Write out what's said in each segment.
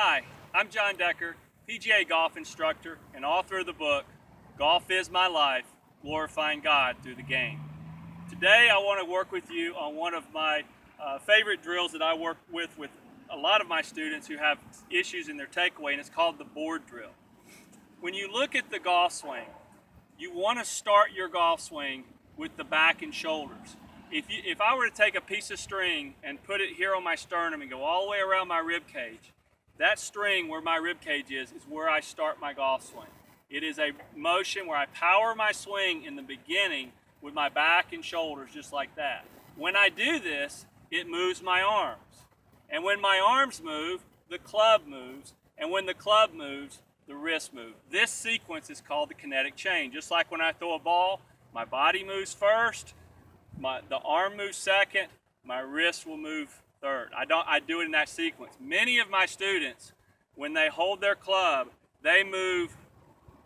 Hi, I'm Jon Decker, PGA golf instructor and author of the book, Golf is My Life, Glorifying God Through the Game. Today I want to work with you on one of my favorite drills that I work with a lot of my students who have issues in their takeaway, and it's called the board drill. When you look at the golf swing, you want to start your golf swing with the back and shoulders. If I were to take a piece of string and put it here on my sternum and go all the way around my rib cage, that string where my rib cage is where I start my golf swing. It is a motion where I power my swing in the beginning with my back and shoulders, just like that. When I do this, it moves my arms. And when my arms move, the club moves. And when the club moves, the wrist moves. This sequence is called the kinetic chain. Just like when I throw a ball, my body moves first, the arm moves second, my wrist will move third. I do it in that sequence. Many of my students, when they hold their club, they move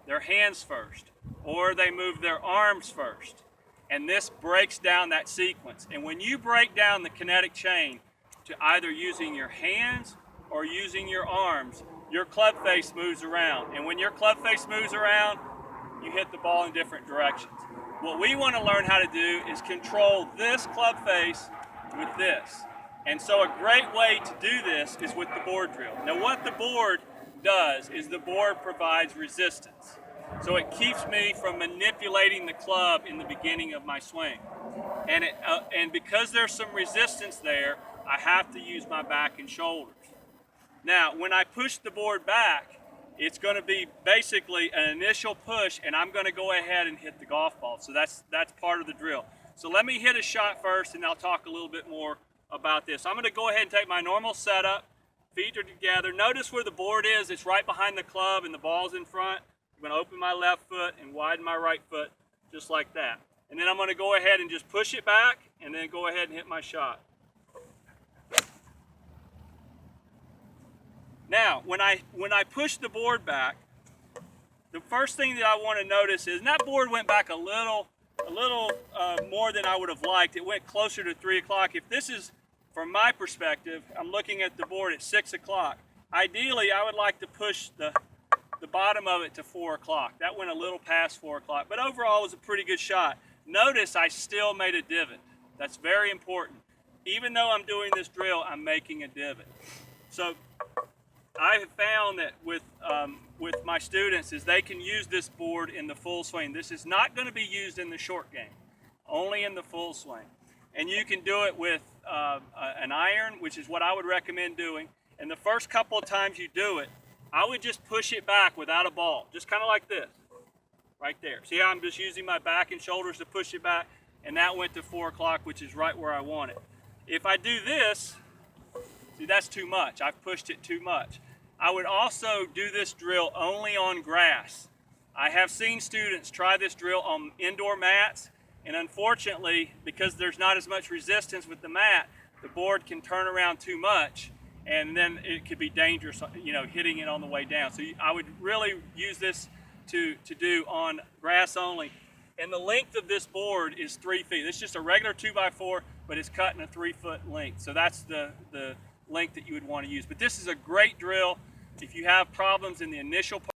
their hands first, or they move their arms first. And this breaks down that sequence. And when you break down the kinetic chain to either using your hands or using your arms, your club face moves around. And when your club face moves around, you hit the ball in different directions. What we want to learn how to do is control this club face with this. And so a great way to do this is with the board drill. Now what the board does is the board provides resistance. So it keeps me from manipulating the club in the beginning of my swing. And because there's some resistance there, I have to use my back and shoulders. Now when I push the board back, it's going to be basically an initial push, and I'm going to go ahead and hit the golf ball. So that's part of the drill. So let me hit a shot first, and I'll talk a little bit more about this. I'm going to go ahead and take my normal setup. Feet are together. Notice where the board is. It's right behind the club, and the ball's in front. I'm going to open my left foot and widen my right foot, just like that. And then I'm going to go ahead and just push it back, and then go ahead and hit my shot. Now, when I push the board back, the first thing that I want to notice is that board went back a little more than I would have liked. It went closer to 3 o'clock. If this is, from my perspective, I'm looking at the board at 6 o'clock. Ideally, I would like to push the bottom of it to 4 o'clock. That went a little past 4 o'clock, but overall it was a pretty good shot. Notice I still made a divot. That's very important. Even though I'm doing this drill, I'm making a divot. So I have found that with my students is they can use this board in the full swing. This is not going to be used in the short game, only in the full swing. And you can do it with an iron, which is what I would recommend doing. And the first couple of times you do it, I would just push it back without a ball, just kind of like this, right there. See how I'm just using my back and shoulders to push it back, and that went to 4 o'clock, which is right where I want it. If I do this, see, that's too much. I've pushed it too much. I would also do this drill only on grass. I have seen students try this drill on indoor mats, and unfortunately, because there's not as much resistance with the mat, the board can turn around too much, and then it could be dangerous, hitting it on the way down. So I would really use this to do on grass only. And the length of this board is 3 feet. It's just a regular 2x4, but it's cut in a 3-foot length. So that's the length that you would want to use. But this is a great drill if you have problems in the initial part.